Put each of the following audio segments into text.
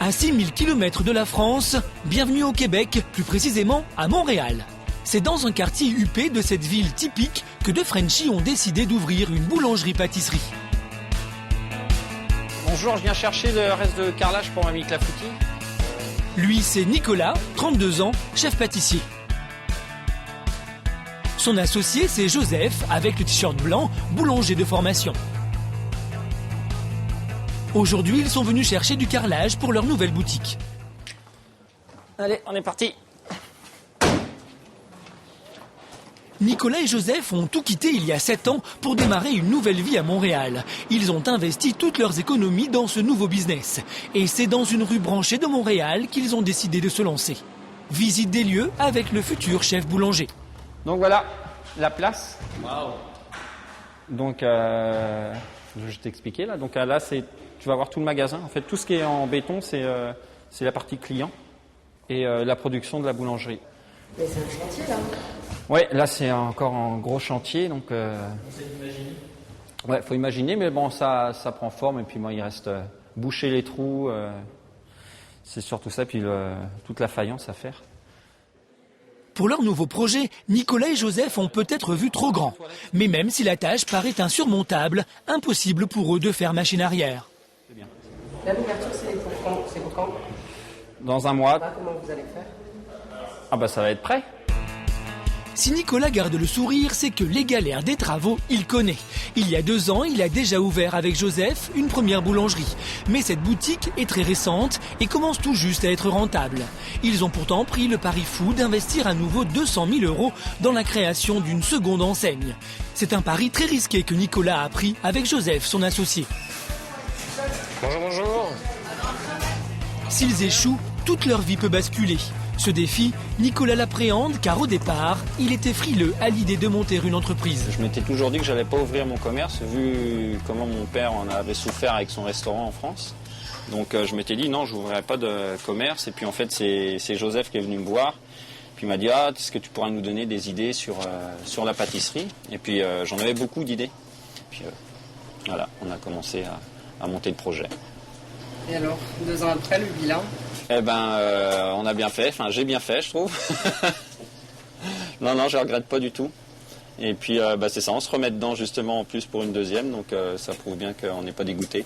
À 6000 km de la France, bienvenue au Québec, plus précisément à Montréal. C'est dans un quartier huppé de cette ville typique que deux Frenchies ont décidé d'ouvrir une boulangerie-pâtisserie. Bonjour, je viens chercher le reste de carrelage pour Mamie Clafoutis. Lui, c'est Nicolas, 32 ans, chef pâtissier. Son associé, c'est Joseph, avec le t-shirt blanc, boulanger de formation. Aujourd'hui, ils sont venus chercher du carrelage pour leur nouvelle boutique. Allez, on est parti. Nicolas et Joseph ont tout quitté il y a 7 ans pour démarrer une nouvelle vie à Montréal. Ils ont investi toutes leurs économies dans ce nouveau business. Et c'est dans une rue branchée de Montréal qu'ils ont décidé de se lancer. Visite des lieux avec le futur chef boulanger. Donc voilà, la place. Waouh. Donc, je vais t'expliquer là. Donc là, tu vas voir tout le magasin. En fait, tout ce qui est en béton, c'est la partie client et la production de la boulangerie. Mais c'est un chantier là. Oui, là c'est encore un gros chantier, donc. Vous avez imaginé ? Ouais, faut imaginer, mais bon, ça prend forme et puis moi il reste boucher les trous, c'est surtout ça, puis toute la faïence à faire. Pour leur nouveau projet, Nicolas et Joseph ont peut-être vu trop grand. Mais même si la tâche paraît insurmontable, impossible pour eux de faire machine arrière. C'est bien. L'ouverture, c'est pour quand ? Dans un mois. Comment vous allez faire ? Ah bah ça va être prêt. Si Nicolas garde le sourire, c'est que les galères des travaux, il connaît. Il y a 2 ans, il a déjà ouvert avec Joseph une première boulangerie. Mais cette boutique est très récente et commence tout juste à être rentable. Ils ont pourtant pris le pari fou d'investir à nouveau 200 000 € dans la création d'une seconde enseigne. C'est un pari très risqué que Nicolas a pris avec Joseph, son associé. Bonjour, bonjour. S'ils échouent, toute leur vie peut basculer. Ce défi, Nicolas l'appréhende car au départ, il était frileux à l'idée de monter une entreprise. Je m'étais toujours dit que j'allais pas ouvrir mon commerce vu comment mon père en avait souffert avec son restaurant en France. Donc je m'étais dit non, je n'ouvrirai pas de commerce. Et puis en fait, c'est Joseph qui est venu me voir. Puis il m'a dit est-ce que tu pourras nous donner des idées sur la pâtisserie ? Et puis j'en avais beaucoup d'idées. Puis voilà, on a commencé à monter le projet. Et alors, 2 ans après, le bilan ? Eh ben, on a bien fait. Enfin, j'ai bien fait, je trouve. Non, je regrette pas du tout. Et puis, c'est ça, on se remet dedans justement en plus pour une deuxième. Donc, ça prouve bien qu'on n'est pas dégoûté.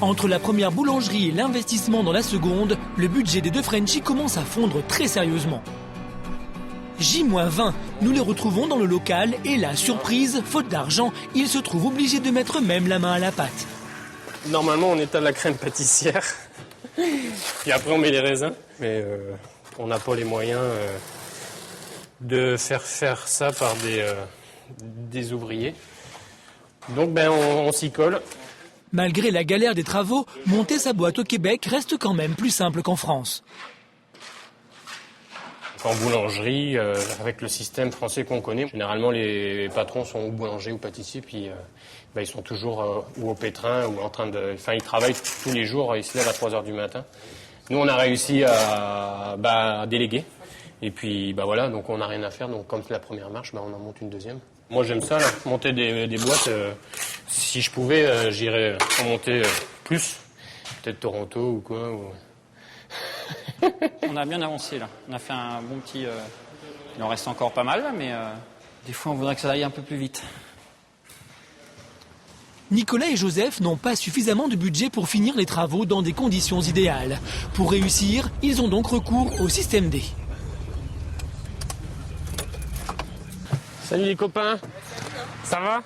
Entre la première boulangerie et l'investissement dans la seconde, le budget des deux Frenchies commence à fondre très sérieusement. J-20, nous les retrouvons dans le local et là, surprise, faute d'argent, ils se trouvent obligés de mettre eux-mêmes la main à la pâte. Normalement, on étale la crème pâtissière. Puis après, on met les raisins. Mais on n'a pas les moyens de faire ça par des ouvriers. Donc, on s'y colle. Malgré la galère des travaux, monter sa boîte au Québec reste quand même plus simple qu'en France. En boulangerie, avec le système français qu'on connaît, généralement les patrons sont ou boulangers ou pâtissiers, puis ils sont toujours ou au pétrin ou en train de... Enfin, ils travaillent tous les jours, ils se lèvent à 3h du matin. Nous, on a réussi à déléguer. Et puis, voilà, donc on n'a rien à faire. Donc, comme c'est la première marche, on en monte une deuxième. Moi, j'aime ça, là, monter des boîtes. Si je pouvais, j'irais en monter plus. Peut-être Toronto ou quoi. On a bien avancé là. On a fait un bon petit... Il en reste encore pas mal, mais des fois on voudrait que ça aille un peu plus vite. Nicolas et Joseph n'ont pas suffisamment de budget pour finir les travaux dans des conditions idéales. Pour réussir, ils ont donc recours au système D. Salut les copains, ça va ?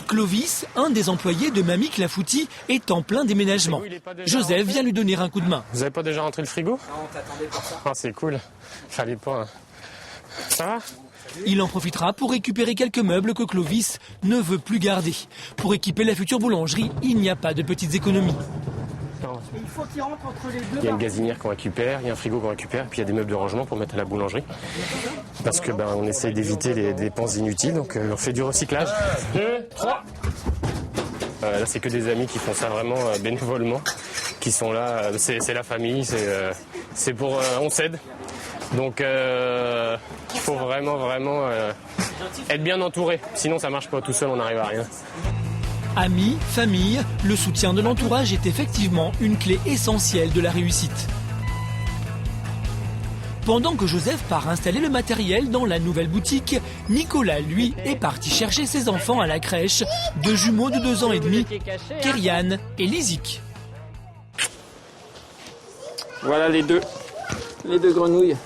Clovis, un des employés de Mamie Clafoutis, est en plein déménagement. Joseph vient lui donner un coup de main. Vous avez pas déjà rentré le frigo ? Non, on t'attendait pour ça. Ah, c'est cool. Fallait pas. Ça va ? Il en profitera pour récupérer quelques meubles que Clovis ne veut plus garder. Pour équiper la future boulangerie, il n'y a pas de petites économies. Il faut qu'il rentre entre les deux. Il y a une gazinière qu'on récupère, il y a un frigo qu'on récupère, puis il y a des meubles de rangement pour mettre à la boulangerie. Parce que on essaye d'éviter les dépenses inutiles, donc on fait du recyclage. 1, 2, 3. Là, c'est que des amis qui font ça vraiment bénévolement, qui sont là. C'est la famille, c'est pour... on s'aide. Donc, il faut vraiment être bien entouré. Sinon, ça marche pas. Tout seul, on n'arrive à rien. Amis, famille, le soutien de l'entourage est effectivement une clé essentielle de la réussite. Pendant que Joseph part installer le matériel dans la nouvelle boutique, Nicolas, lui, est parti chercher ses enfants à la crèche, 2 jumeaux de 2 ans et demi, Kerian et Lizik. Voilà les deux grenouilles.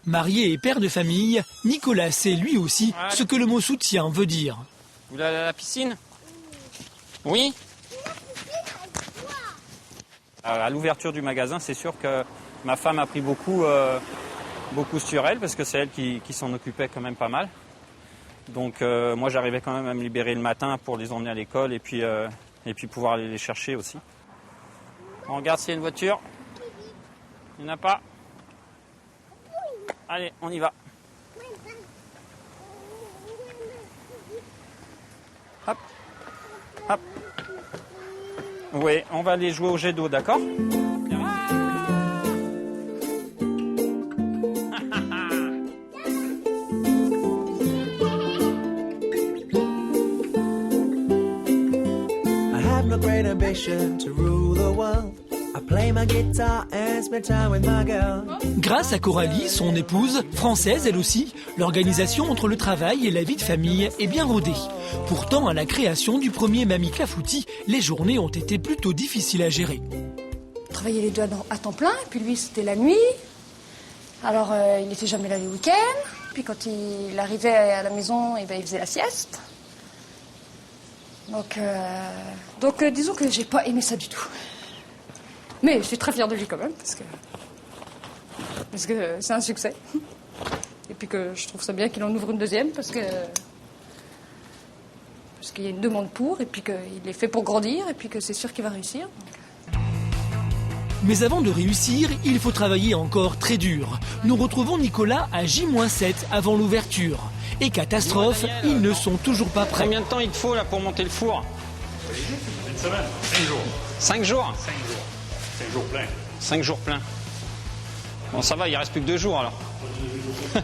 Marié et père de famille, Nicolas sait lui aussi ce que le mot soutien veut dire. Vous voulez aller à la piscine? Oui. À l'ouverture du magasin, c'est sûr que ma femme a pris beaucoup sur elle, parce que c'est elle qui s'en occupait quand même pas mal. Donc moi j'arrivais quand même à me libérer le matin pour les emmener à l'école et puis pouvoir aller les chercher aussi. On regarde s'il y a une voiture. Il n'y en a pas. Allez, on y va. Hop, hop. Oui, on va aller jouer au jet d'eau, d'accord? Great ambition to rule the world. I play my guitar and spend time with my girl. Grâce à Coralie, son épouse, française elle aussi, l'organisation entre le travail et la vie de famille est bien rodée. Pourtant, à la création du premier Mamie Clafoutis, les journées ont été plutôt difficiles à gérer. On travaillait les deux à temps plein, et puis lui c'était la nuit. Alors il n'était jamais là les week-ends. Puis quand il arrivait à la maison, et ben, il faisait la sieste. Donc disons que j'ai pas aimé ça du tout. Mais je suis très fière de lui quand même, parce que c'est un succès. Et puis que je trouve ça bien qu'il en ouvre une deuxième, parce qu'il y a une demande pour, et puis qu'il est fait pour grandir, et puis que c'est sûr qu'il va réussir. Mais avant de réussir, il faut travailler encore très dur. Nous retrouvons Nicolas à J-7 avant l'ouverture. Et catastrophe, ils ne sont toujours pas prêts. Combien de temps il te faut là pour monter le four? Une semaine, 5 jours. 5 jours? 5 jours. 5 jours pleins. 5 jours pleins. Bon, ça va, il reste plus que 2 jours alors.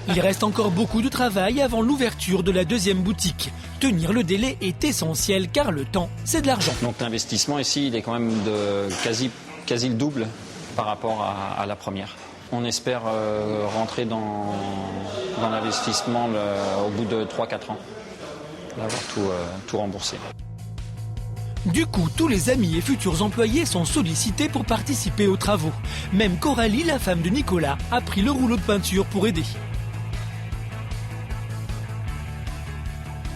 Il reste encore beaucoup de travail avant l'ouverture de la deuxième boutique. Tenir le délai est essentiel car le temps, c'est de l'argent. Donc l'investissement ici, il est quand même de quasi le double par rapport à la première. On espère rentrer dans l'investissement au bout de 3-4 ans, d'avoir tout remboursé. Du coup, tous les amis et futurs employés sont sollicités pour participer aux travaux. Même Coralie, la femme de Nicolas, a pris le rouleau de peinture pour aider.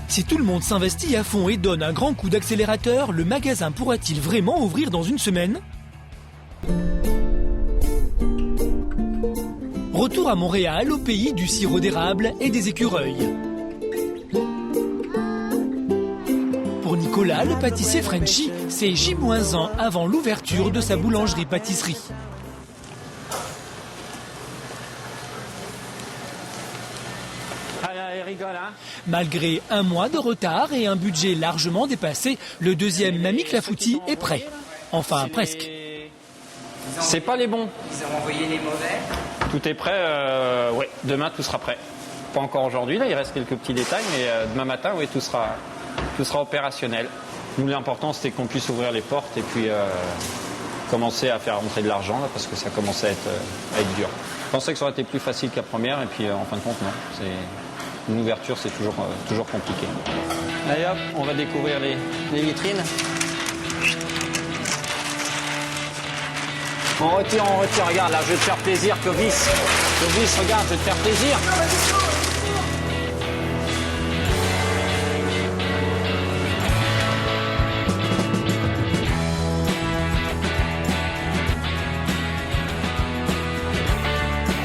Si tout le monde s'investit à fond et donne un grand coup d'accélérateur, le magasin pourra-t-il vraiment ouvrir dans une semaine ? Retour à Montréal, au pays du sirop d'érable et des écureuils. Pour Nicolas, le pâtissier Frenchy, c'est J-1 avant l'ouverture de sa boulangerie-pâtisserie. Allez, rigole, hein. Malgré un mois de retard et un budget largement dépassé, le deuxième Mamie Clafoutis est prêt. Enfin, presque. C'est pas les bons. Ils ont envoyé les mauvais. Tout est prêt, oui, demain tout sera prêt. Pas encore aujourd'hui, là, il reste quelques petits détails, mais demain matin, oui, tout sera opérationnel. Nous, l'important, c'était qu'on puisse ouvrir les portes et puis commencer à faire rentrer de l'argent, là, parce que ça commençait à être dur. Je pensais que ça aurait été plus facile que la première, et puis en fin de compte, non. Une ouverture, c'est toujours compliqué. Allez hop, on va découvrir les vitrines. On retire, regarde, là, je vais te faire plaisir, Clovis. Clovis, regarde, je vais te faire plaisir.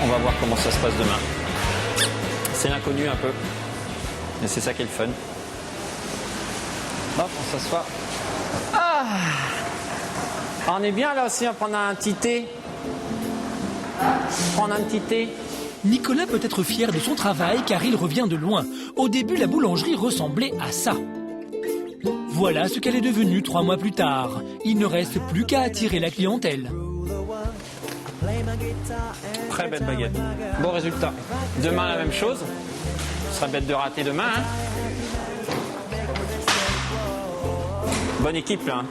On va voir comment ça se passe demain. C'est l'inconnu un peu, mais c'est ça qui est le fun. Hop, on s'assoit. On est bien là aussi, on prend un petit thé. Prendre un petit thé. Nicolas peut être fier de son travail car il revient de loin. Au début, la boulangerie ressemblait à ça. Voilà ce qu'elle est devenue 3 mois plus tard. Il ne reste plus qu'à attirer la clientèle. Très belle baguette. Bon résultat. Demain, la même chose. Ce serait bête de rater demain, hein. Bonne équipe là.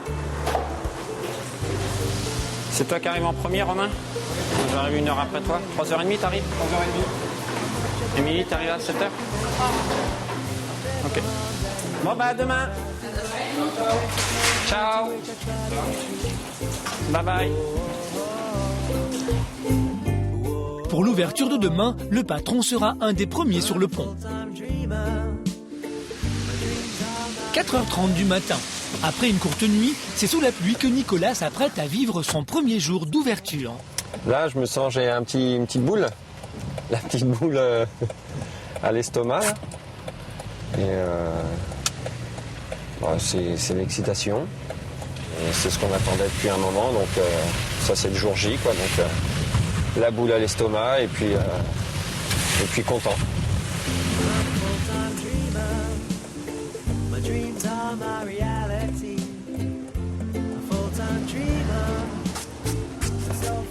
C'est toi qui arrives en premier, Romain? J'arrive 1 heure après toi. 3h30 t'arrives? 3h30. Émilie, t'arrives à 7h? Ok. Bon bah à demain. Ciao. Bye bye. Pour l'ouverture de demain, le patron sera un des premiers sur le pont. 4h30 du matin. Après une courte nuit, c'est sous la pluie que Nicolas s'apprête à vivre son premier jour d'ouverture. Là, je me sens, j'ai une petite boule. La petite boule à l'estomac. Là. Et c'est l'excitation. Et c'est ce qu'on attendait depuis un moment. Donc ça, c'est le jour J, quoi. Donc la boule à l'estomac et puis content.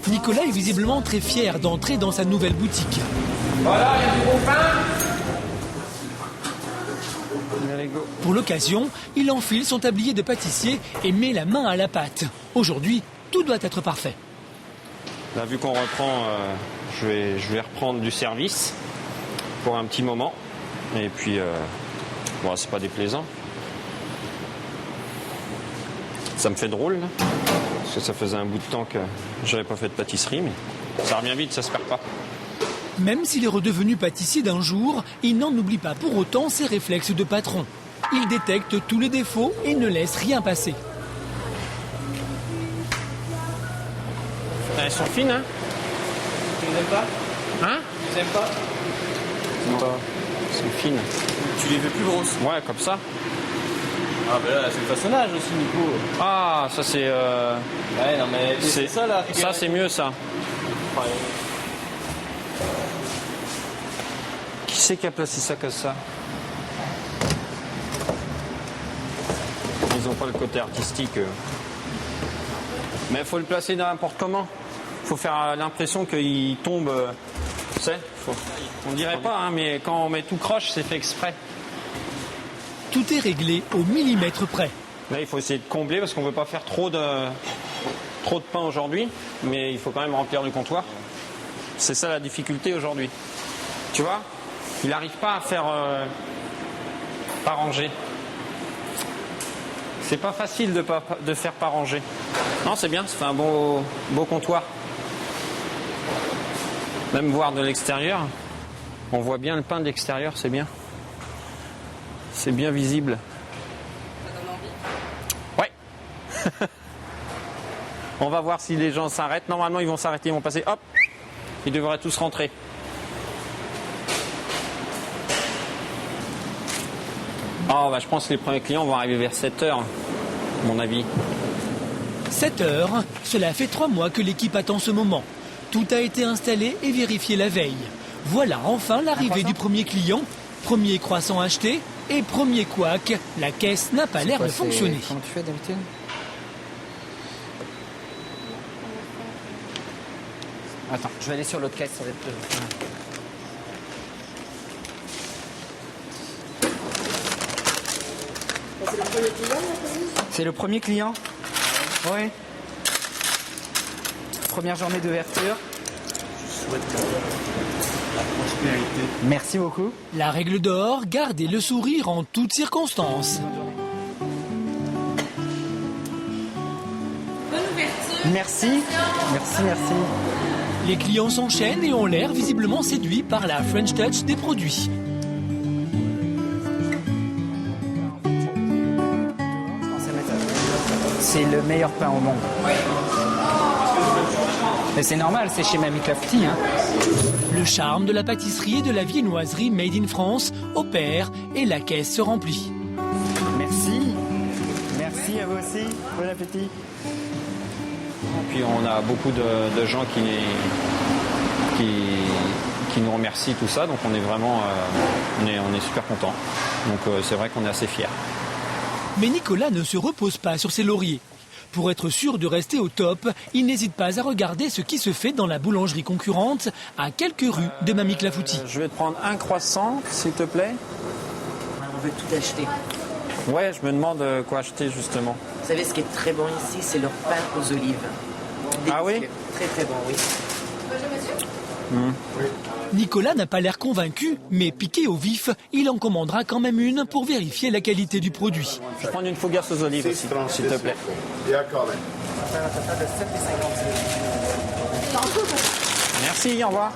Nicolas est visiblement très fier d'entrer dans sa nouvelle boutique. Voilà, il y a du bon pain. Allez, go. Pour l'occasion, il enfile son tablier de pâtissier et met la main à la pâte. Aujourd'hui, tout doit être parfait. Là, vu qu'on reprend, je vais reprendre du service pour un petit moment. Et puis, bon, c'est pas déplaisant. Ça me fait drôle, là. Parce que ça faisait un bout de temps que j'avais pas fait de pâtisserie, mais ça revient vite, ça se perd pas. Même s'il est redevenu pâtissier d'un jour, il n'en oublie pas pour autant ses réflexes de patron. Il détecte tous les défauts et ne laisse rien passer. Elles sont fines, hein? Tu les aimes pas? Hein? Tu les aimes pas? Non. Elles sont fines. Tu les veux plus grosses? Ouais, comme ça. Ah ben là, c'est le façonnage aussi, Nico. Ah, ça c'est... Ouais, non mais c'est ça là. Ça c'est mieux, ça. Ouais. Qui c'est qui a placé ça comme ça? Ils n'ont pas le côté artistique. Mais il faut le placer n'importe comment. Il faut faire l'impression qu'il tombe. Tu sais, on dirait pas, hein, mais quand on met tout croche, c'est fait exprès. Tout est réglé au millimètre près. Là, il faut essayer de combler parce qu'on ne veut pas faire trop de pain aujourd'hui, mais il faut quand même remplir du comptoir. C'est ça la difficulté aujourd'hui. Tu vois, il n'arrive pas à faire pas ranger. C'est pas facile de faire pas ranger. Non, c'est bien, ça fait un beau comptoir. Même voir de l'extérieur, on voit bien le pain de l'extérieur, c'est bien. C'est bien visible. Ouais. On va voir si les gens s'arrêtent. Normalement, ils vont s'arrêter, ils vont passer. Hop, ils devraient tous rentrer. Oh, bah, je pense que les premiers clients vont arriver vers 7h, à mon avis. 7 heures, cela fait 3 mois que l'équipe attend ce moment. Tout a été installé et vérifié la veille. Voilà enfin l'arrivée du premier client. Premier croissant acheté et premier couac. La caisse n'a pas l'air de fonctionner. Comment tu fais d'habitude? Attends, je vais aller sur l'autre caisse, ça va être plus... C'est le premier client? Oui. Première journée d'ouverture. Merci beaucoup. La règle d'or, garder le sourire en toutes circonstances. Bonne ouverture. Merci. Merci, merci. Les clients s'enchaînent et ont l'air visiblement séduits par la French Touch des produits. C'est le meilleur pain au monde. Mais c'est normal, c'est chez Mamie Clafoutis, hein. Le charme de la pâtisserie et de la viennoiserie made in France opère et la caisse se remplit. Merci. Merci à vous aussi. Bon appétit. Puis on a beaucoup de gens qui nous remercient, tout ça. Donc on est vraiment on est super contents. Donc c'est vrai qu'on est assez fiers. Mais Nicolas ne se repose pas sur ses lauriers. Pour être sûr de rester au top, il n'hésite pas à regarder ce qui se fait dans la boulangerie concurrente à quelques rues de Mamie Clafoutis. Je vais te prendre un croissant, s'il te plaît. On veut tout acheter. Ouais, je me demande quoi acheter justement. Vous savez, ce qui est très bon ici, c'est leur pain aux olives. Délicieux. Ah oui? Très très bon, oui. Nicolas n'a pas l'air convaincu, mais piqué au vif, il en commandera quand même une pour vérifier la qualité du produit. Je vais prendre une fougasse aux olives aussi, s'il te plaît. Merci, au revoir.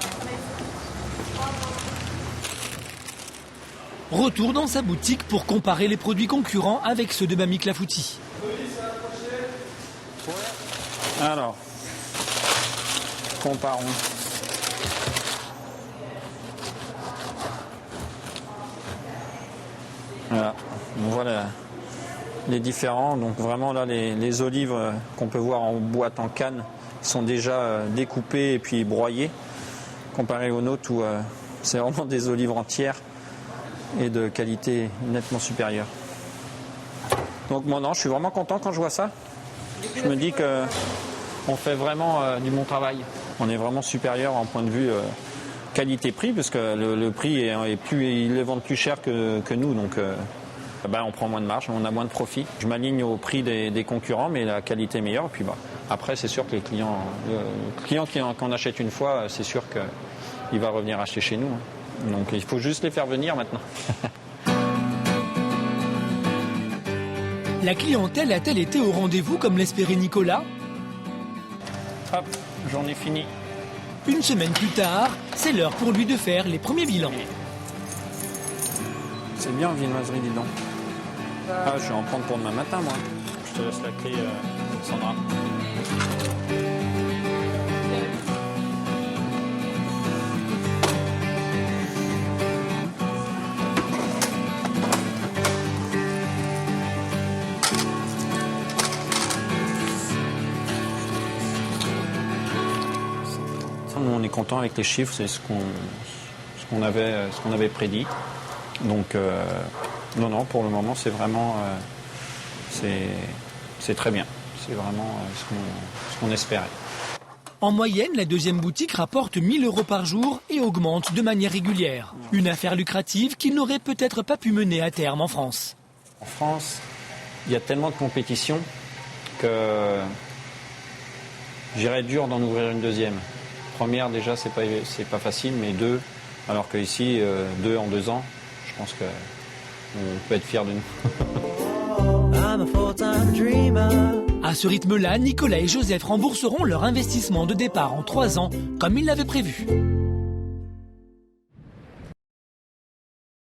Retour dans sa boutique pour comparer les produits concurrents avec ceux de Mamie Clafoutis. Alors, comparons. Voilà, on voit les différents. Donc vraiment là, les olives qu'on peut voir en boîte, en canne, sont déjà découpées et puis broyées, comparé aux nôtres où c'est vraiment des olives entières et de qualité nettement supérieure. Donc moi non, je suis vraiment content quand je vois ça. Je me dis qu'on fait vraiment du bon travail. On est vraiment supérieur en point de vue qualité-prix, parce que le prix ils les vendent plus cher que nous, donc on prend moins de marge, on a moins de profit. Je m'aligne au prix des concurrents, mais la qualité est meilleure. Et puis après, c'est sûr que le client qu'on achète une fois, c'est sûr qu'il va revenir acheter chez nous. Donc il faut juste les faire venir maintenant. La clientèle a-t-elle été au rendez-vous comme l'espérait Nicolas? Hop, j'en ai fini. Une semaine plus tard, c'est l'heure pour lui de faire les premiers bilans. C'est bien, viennoiserie, dis donc. Ah, je vais en prendre pour demain matin, moi. Je te laisse la clé, Sandra. On est content avec les chiffres, c'est ce qu'on avait prédit. Donc non, pour le moment c'est vraiment c'est très bien. C'est vraiment ce qu'on espérait. En moyenne, la deuxième boutique rapporte 1 000 € par jour et augmente de manière régulière. Une affaire lucrative qu'il n'aurait peut-être pas pu mener à terme en France. En France, il y a tellement de compétition que j'irais dur d'en ouvrir une deuxième. Première, déjà, c'est pas facile, mais deux, alors qu'ici, 2 en 2 ans, je pense qu'on peut être fier de nous. À ce rythme-là, Nicolas et Joseph rembourseront leur investissement de départ en 3 ans, comme ils l'avaient prévu.